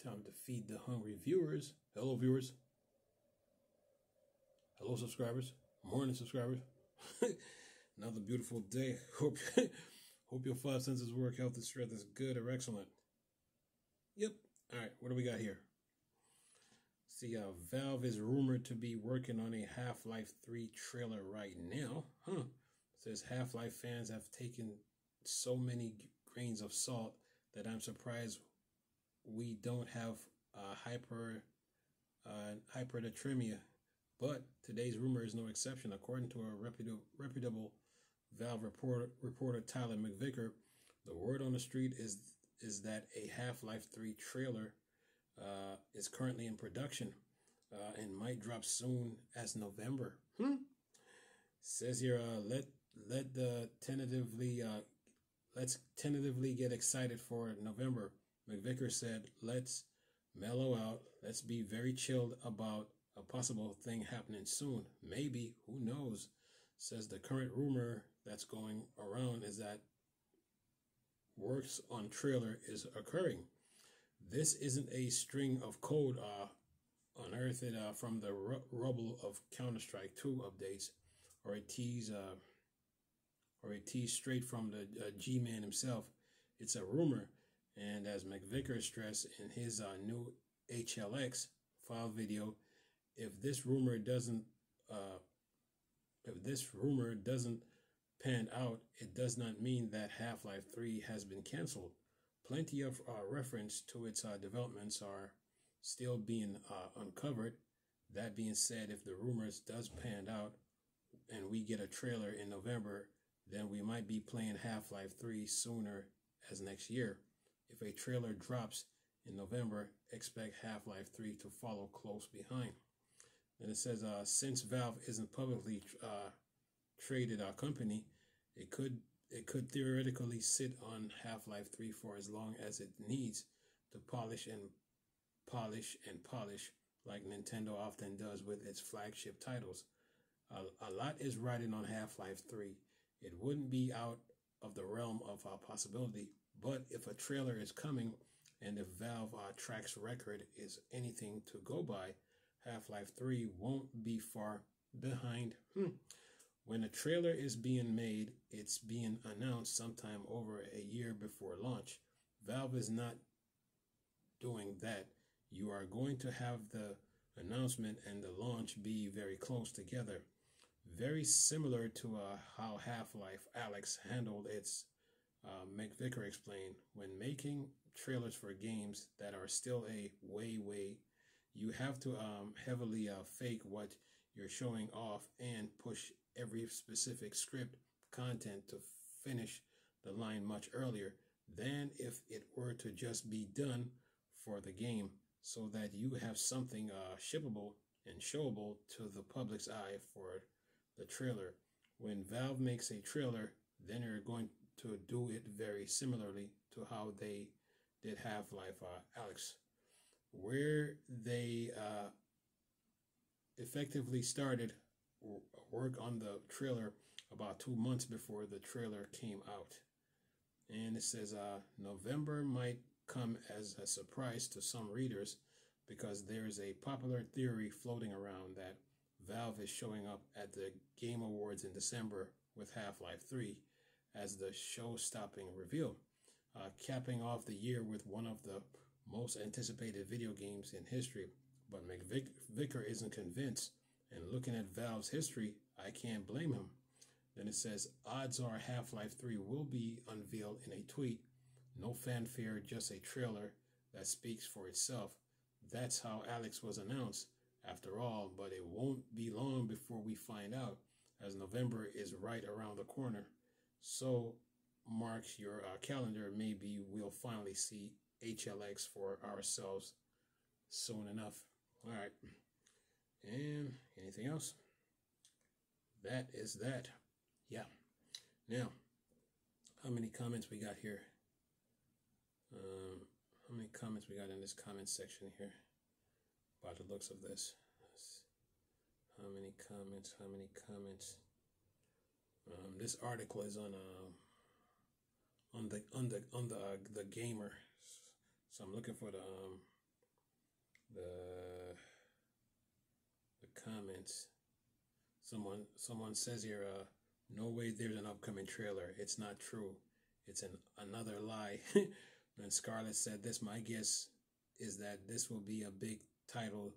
Time to feed the hungry viewers. Hello, viewers. Hello, subscribers. Morning, subscribers. Another beautiful day. Hope your five senses work. Health and strength is good or excellent. Yep. All right. What do we got here? See, Valve is rumored to be working on a Half-Life 3 trailer right now. It says Half-Life fans have taken so many grains of salt that I'm surprised we don't have hypernatremia. But today's rumor is no exception. According to a reputable Valve reporter Tyler McVicker, the word on the street is that a Half-Life 3 trailer is currently in production and might drop soon as November. Says here, let's tentatively get excited for November. McVicker said, let's mellow out. Let's be very chilled about a possible thing happening soon. Maybe, who knows? Says the current rumor that's going around is that works on trailer is occurring. This isn't a string of code unearthed from the rubble of Counter-Strike 2 updates, or a tease straight from the G-Man himself. It's a rumor, and as McVicker stressed in his new HLX file video, if this rumor doesn't pan out, it does not mean that Half-Life 3 has been canceled. Plenty of reference to its developments are still being uncovered. That being said, if the rumors does pan out and we get a trailer in November, then we might be playing Half-Life 3 sooner as next year. If a trailer drops in November, expect Half-Life 3 to follow close behind. And it says, since Valve isn't publicly traded company, it could theoretically sit on Half-Life 3 for as long as it needs to polish like Nintendo often does with its flagship titles. A lot is riding on Half-Life 3. It wouldn't be out of the realm of possibility, but if a trailer is coming and if Valve track's record is anything to go by, Half-Life 3 won't be far behind. When a trailer is being made, it's being announced sometime over a year before launch. Valve is not doing that. You are going to have the announcement and the launch be very close together. Very similar to how Half-Life Alyx handled its, McVicker explained. When making trailers for games that are still a way, you have to heavily fake what you're showing off and push every specific script content to finish the line much earlier than if it were to just be done for the game, so that you have something shippable and showable to the public's eye for the trailer. When Valve makes a trailer, then they're going to do it very similarly to how they did Half-Life Alyx, where they effectively started work on the trailer about 2 months before the trailer came out. And it says November might come as a surprise to some readers, because there's a popular theory floating around that Valve is showing up at the Game Awards in December with Half-Life 3 as the show-stopping reveal, capping off the year with one of the most anticipated video games in history. But McVicker isn't convinced, and looking at Valve's history, I can't blame him. Then it says, odds are Half-Life 3 will be unveiled in a tweet. No fanfare, just a trailer that speaks for itself. That's how Alyx was announced, after all, but it won't be long before we find out, as November is right around the corner. So marks your calendar. Maybe we'll finally see HLX for ourselves soon enough. All right. And anything else? That is that. Yeah. Now, how many comments we got here? How many comments we got in this comment section here about the looks of this? How many comments? This article is on the Gamer. So I'm looking for the the comments. Someone says here, no way there's an upcoming trailer. It's not true. It's another lie. And Scarlett said this, my guess is that this will be a big title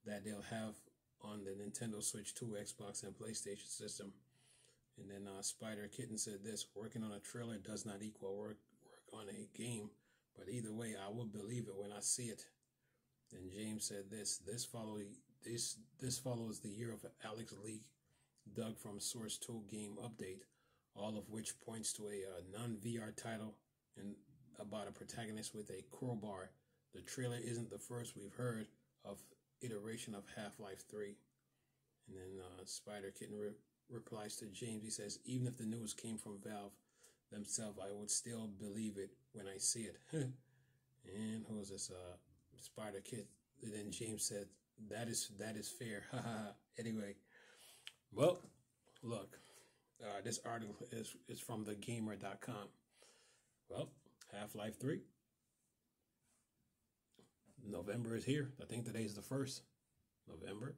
that they'll have on the Nintendo Switch 2, Xbox, and PlayStation system. And then Spider Kitten said this, working on a trailer does not equal work on a game, but either way, I will believe it when I see it. And James said this follows the Year of Alex leak dug from Source 2 game update, all of which points to a non-VR title and about a protagonist with a crowbar. The trailer isn't the first we've heard of iteration of Half-Life 3. And then Spider Kitten replies to James. He says, even if the news came from Valve themselves, I would still believe it when I see it. And who is this? Spider Kitten. And then James said, that is fair. Anyway, well, look, this article is from thegamer.com. Well, Half-Life 3. November is here. I think today's the 1st. November.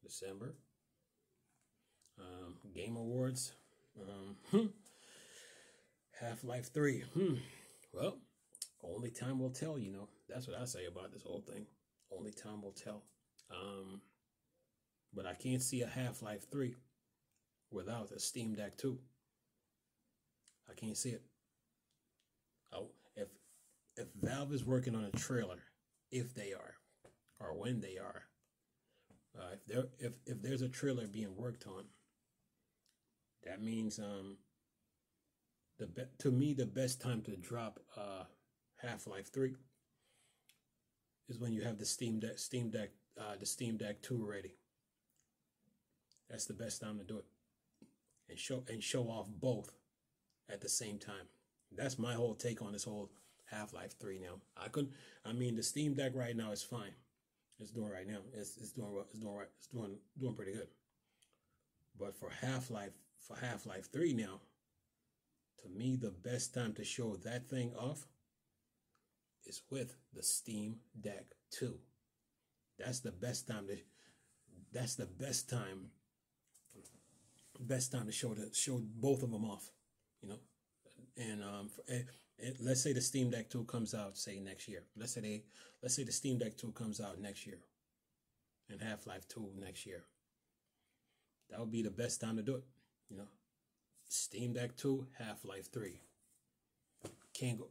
December. Game Awards. Half-Life 3. Well, only time will tell, you know. That's what I say about this whole thing. Only time will tell. But I can't see a Half-Life 3 without a Steam Deck 2. I can't see it. Oh, if Valve is working on a trailer, if they are, or when they are, if there's a trailer being worked on, that means to me the best time to drop Half-Life 3 is when you have the Steam Deck 2 ready. That's the best time to do it, and show off both at the same time. That's my whole take on this whole Half-Life 3 now. The Steam Deck right now is fine. It's doing right now. It's doing pretty good. But for Half-Life 3 now, to me the best time to show that thing off is with the Steam Deck 2. That's the best time to show both of them off, you know. And let's say the Steam Deck 2 comes out, say, next year. Let's say the Steam Deck 2 comes out next year, and Half-Life 2 next year. That would be the best time to do it, you know. Steam Deck 2, Half-Life 3. Can't go.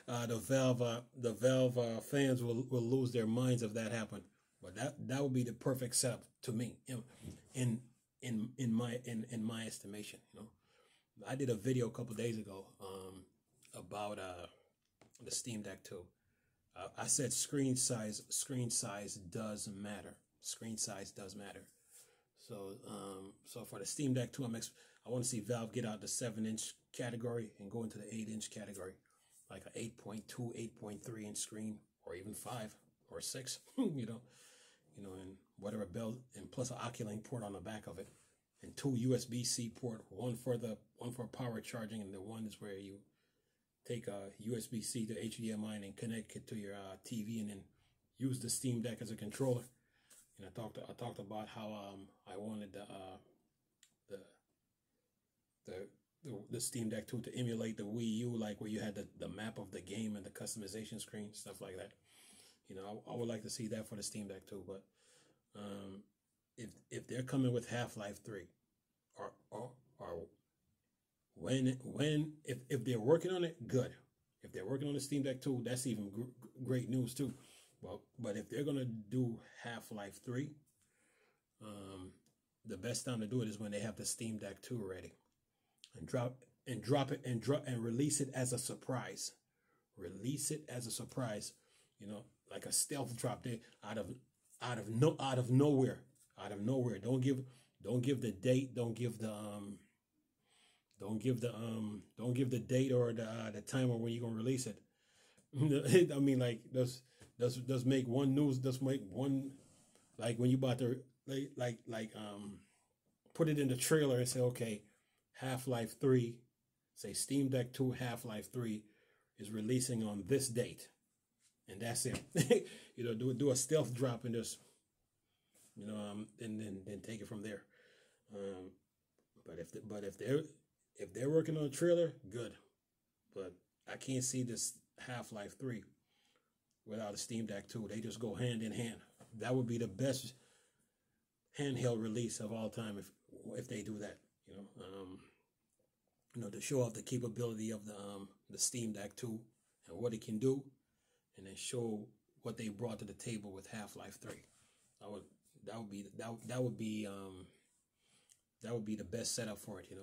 The Valve fans will lose their minds if that happened. But that would be the perfect setup to me, in my estimation, you know. I did a video a couple days ago about the Steam Deck 2. I said screen size does matter. Screen size does matter. So for the Steam Deck 2, I want to see Valve get out the 7-inch category and go into the 8-inch category, like a 8.2, 8.3 inch screen, or even 5 or 6, you know, and whatever belt, and plus an Oculink port on the back of it. And 2 USB-C port, one for power charging, and the one is where you take a USB-C to HDMI and connect it to your TV, and then use the Steam Deck as a controller. And I talked about how I wanted the Steam Deck 2 to emulate the Wii U, like where you had the map of the game and the customization screen, stuff like that. You know, I would like to see that for the Steam Deck 2, but if they're coming with Half-Life 3, or if they're working on it, good. If they're working on the Steam Deck 2, that's even great news too. But if they're gonna do Half-Life 3, the best time to do it is when they have the Steam Deck 2 ready, and release it as a surprise. Release it as a surprise, you know, like a stealth drop day out of nowhere. Don't give the date. Don't give the date or the time or when you're gonna release it. I mean, like, does make one news. Does make one, like when you about to put it in the trailer and say, okay, Half-Life 3, say Steam Deck 2 Half-Life 3 is releasing on this date. and that's it. You know, do a stealth drop and just, you know, and then take it from there. Um, if they're working on a trailer, good. But I can't see this Half-Life 3 without a Steam Deck 2. They just go hand in hand. That would be the best handheld release of all time if they do that. You know, to show off the capability of the Steam Deck 2 and what it can do, and then show what they brought to the table with Half-Life 3. That would be the best setup for it. You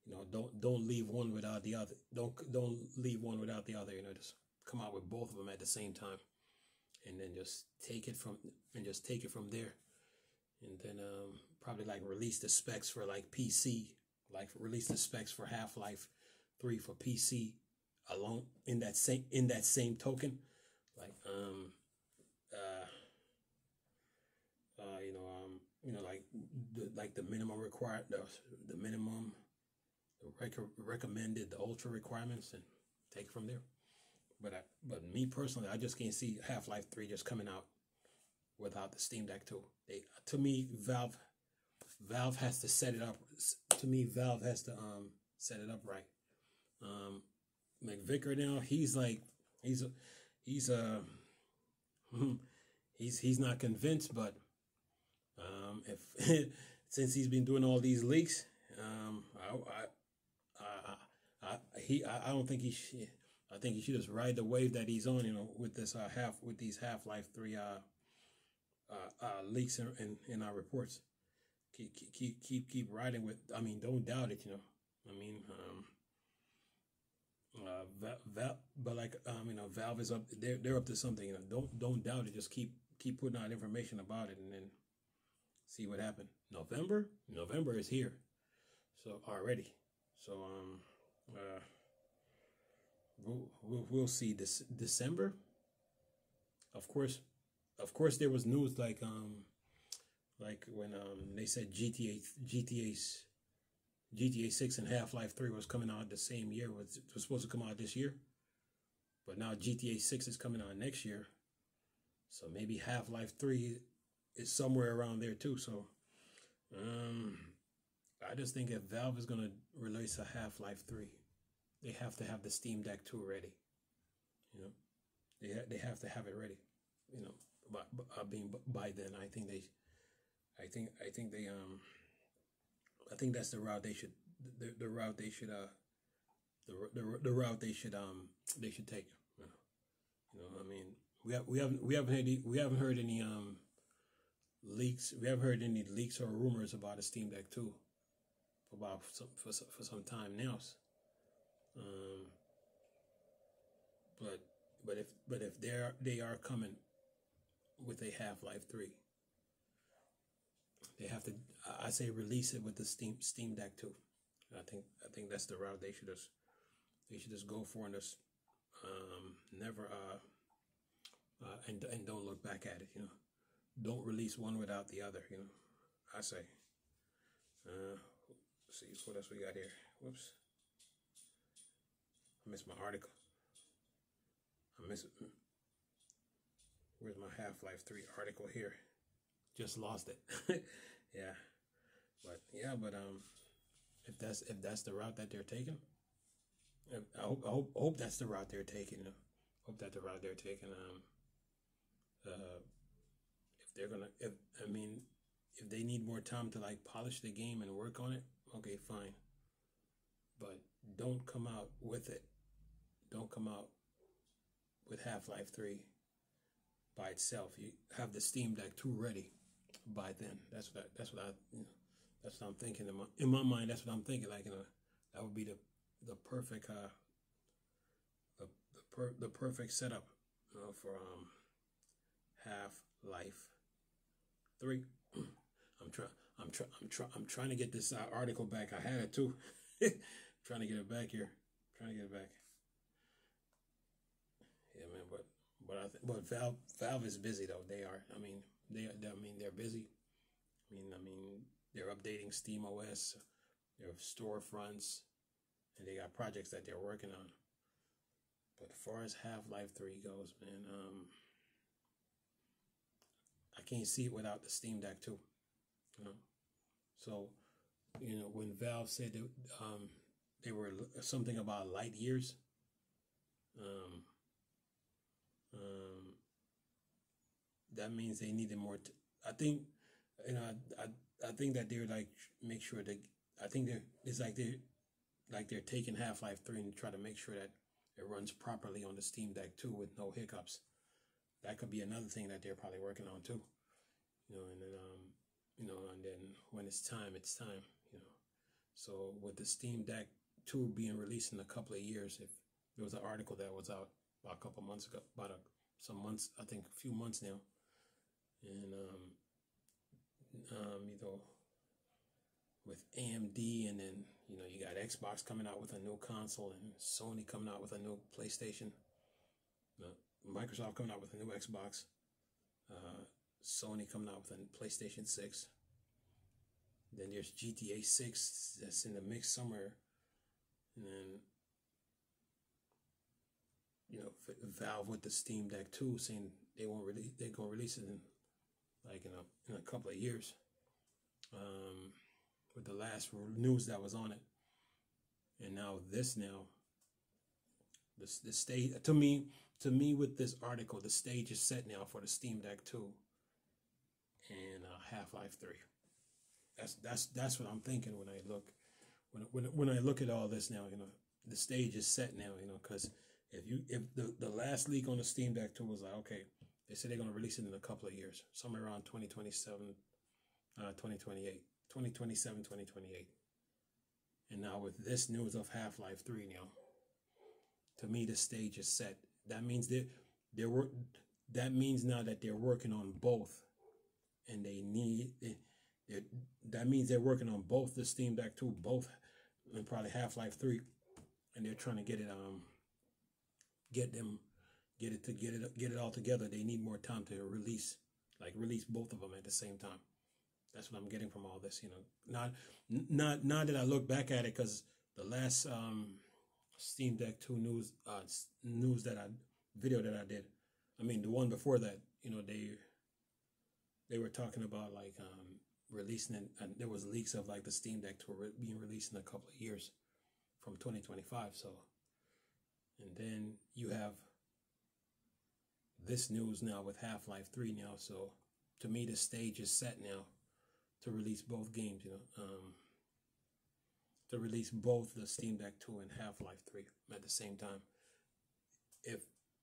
know, don't leave one without the other. Don't leave one without the other. You know, just come out with both of them at the same time, and then just take it from there, and then probably like release the specs for like PC, like release the specs for Half-Life 3 for PC, along in that same token, like like the minimum required, the minimum, recommended, the ultra requirements, and take it from there. But me personally, I just can't see Half-Life 3 just coming out without the Steam Deck 2. To me, Valve has to set it up. To me, Valve has to set it up right. McVicker now, he's not convinced, but if since he's been doing all these leaks, I don't think he should. I think he should just ride the wave that he's on, you know, with these Half-Life 3 leaks in our reports. Keep riding with. I mean, don't doubt it, you know. I mean, Valve is up. They're up to something, you know. Don't doubt it. Just keep putting out information about it, and then see what happened. November is here, so already. So we'll see this December. Of course, there was news like when they said GTA 6 and Half-Life 3 was coming out the same year. Was supposed to come out this year, but now GTA 6 is coming out next year. So maybe Half-Life 3 is somewhere around there too. So I just think if Valve is gonna release a Half-Life 3, they have to have the Steam Deck 2 ready. You know, they have to have it ready. You know, by then, I think that's the route they should take. You know, I mean, we haven't heard any leaks. We haven't heard any leaks or rumors about a Steam Deck 2 for some time now. But if they are coming with a Half-Life 3, they have to. I say release it with the Steam Deck 2. I think that's the route they should just go for, and just never and don't look back at it. You know, don't release one without the other. You know, I say. Let's see what else we got here. Whoops, I missed my article. Where's my Half-Life 3 article here? Just lost it. Yeah, but if that's the route that they're taking, I hope that's the route they're taking. Hope that's the route they're taking. If they need more time to like polish the game and work on it, okay, fine. But don't come out with it. Don't come out with Half-Life 3 by itself. You have the Steam Deck 2 ready by then. That's what I'm thinking in my mind. That's what I'm thinking. Like, you know, that would be the perfect the perfect setup for Half-Life 3. I'm trying to get this article back. I had it too. Trying to get it back here. Yeah, man. But Valve is busy though. They are. I mean, they're busy. I mean, they're updating Steam OS, their storefronts, and they got projects that they're working on. But as far as Half-Life 3 goes, man, I can't see it without the Steam Deck too. You know, so when Valve said that, they were something about light years, um, um, that means they needed more. I think, I think that they're like make sure that I think it's like they're taking Half-Life 3 and try to make sure that it runs properly on the Steam Deck too with no hiccups. That could be another thing that they're probably working on too. And then and then when it's time, it's time. So with the Steam Deck 2 being released in a couple of years, if there was an article that was out about a couple months ago, some months, I think a few months now, and with AMD, and then you got Xbox coming out with a new console, and Sony coming out with a new PlayStation, Microsoft coming out with a new Xbox, Sony coming out with a PlayStation 6. Then there's GTA 6 that's in the mix somewhere, and then Valve with the Steam Deck 2 saying they're gonna release it in a couple of years. With the last news that was on it, and now the stage to me with this article, the stage is set now for the Steam Deck 2 and Half-Life 3. That's what I'm thinking when I look at all this now. The stage is set now. Because if the last leak on the Steam Deck 2 was like, okay, they said they're gonna release it in a couple of years, somewhere around 2027, 2028. 2027, 2028. And now with this news of Half-Life 3 now, to me the stage is set. That means that means now that they're working on both, and that means they're working on both the Steam Deck 2, both, and probably Half-Life 3, and they're trying to get it all together. They need more time to release both of them at the same time. That's what I'm getting from all this, Not that I look back at it, because the last Steam Deck 2 video that I did, I mean the one before that, they were talking about releasing it, and there was leaks of the Steam Deck 2 being released in a couple of years from 2025. So, and then you have this news now with Half-Life 3 now. So to me the stage is set now to release both games, to release both the Steam Deck 2 and Half-Life 3 at the same time.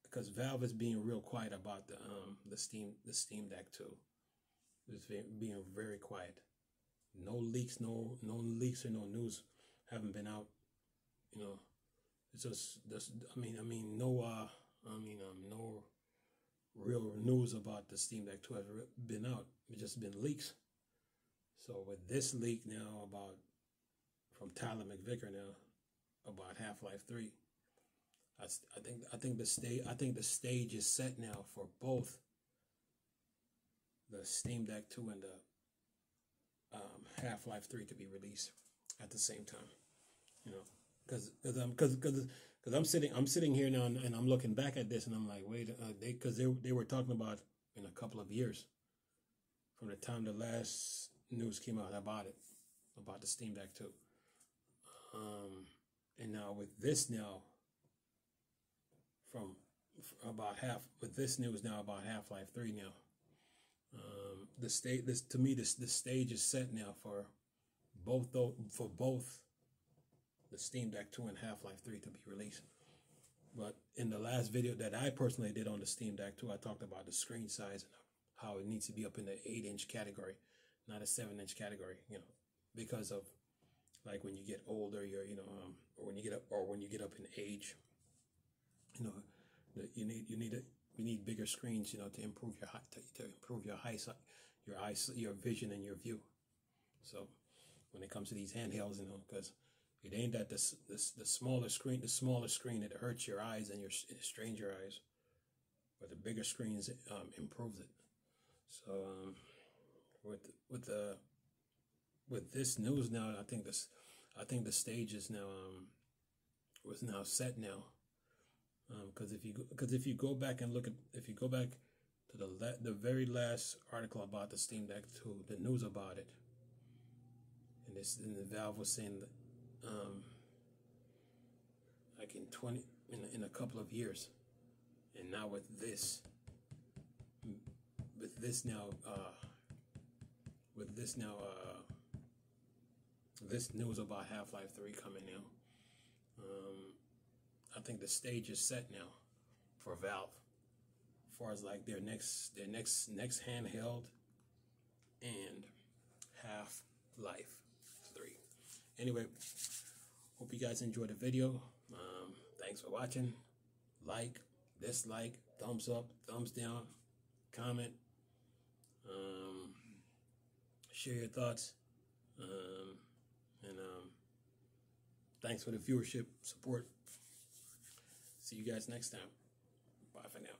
Because Valve is being real quiet about the Steam Deck 2. It's being very quiet. No leaks, no leaks or no news haven't been out. It's just no real news about the Steam Deck 2 has been out. It's just been leaks. So with this leak now from Tyler McVicker now about Half-Life 3, I think the stage is set now for both the Steam Deck 2 and the Half-Life 3 to be released at the same time. Because I'm sitting here now and I'm looking back at this and I'm like, wait, because they were talking about in a couple of years from the time the last news came out about the Steam Deck 2. And now with this now with this news now about Half-Life 3 now, the stage is set now for both the Steam Deck 2 and Half-Life 3 to be released. But in the last video that I personally did on the Steam Deck 2, I talked about the screen size and how it needs to be up in the 8-inch category, not a 7-inch category, because of when you get older, or when you get up in age, you need bigger screens, to improve your vision and your view. So when it comes to these handhelds, because it ain't that the smaller screen it hurts your eyes and it strains your eyes, but the bigger screens improves it. So with this news now, I think the stage is now was now set now Because if you go back and look at, if you go back to the very last article about the Steam Deck 2, the news about it, and the Valve was saying that, like in a couple of years, and now with this news about Half-Life 3 coming now, I think the stage is set now for Valve, as far as like their next handheld and Half-Life 3. Anyway, hope you guys enjoyed the video. Thanks for watching. Like, dislike, thumbs up, thumbs down, comment, share your thoughts, and thanks for the viewership, support. See you guys next time. Bye for now.